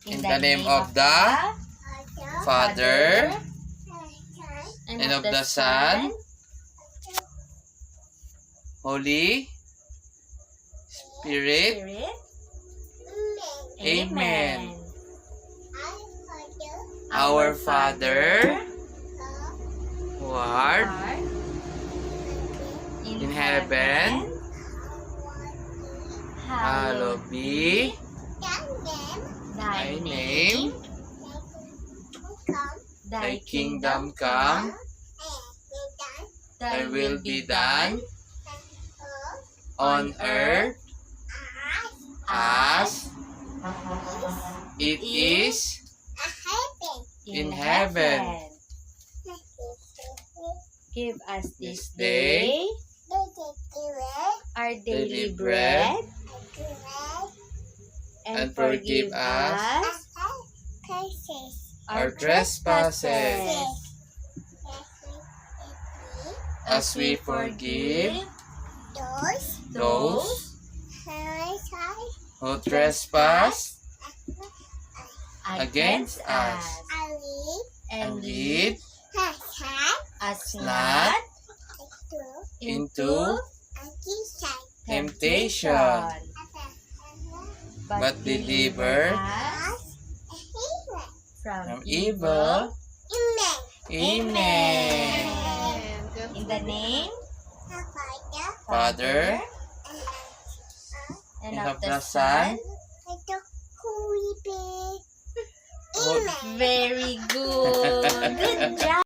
In the name of the Father, and of the Son, Holy Spirit. Amen. Our Father, who art in heaven, hallowed be thy name. Thy kingdom come, thy will be done on earth as it is in heaven. Give us this This day our daily daily bread, bread, and forgive us our trespasses, as we forgive those who trespass against us. And lead us not not into temptation, but deliver us from evil. Amen. In the name Father, and and of the Son. Very good. Good job.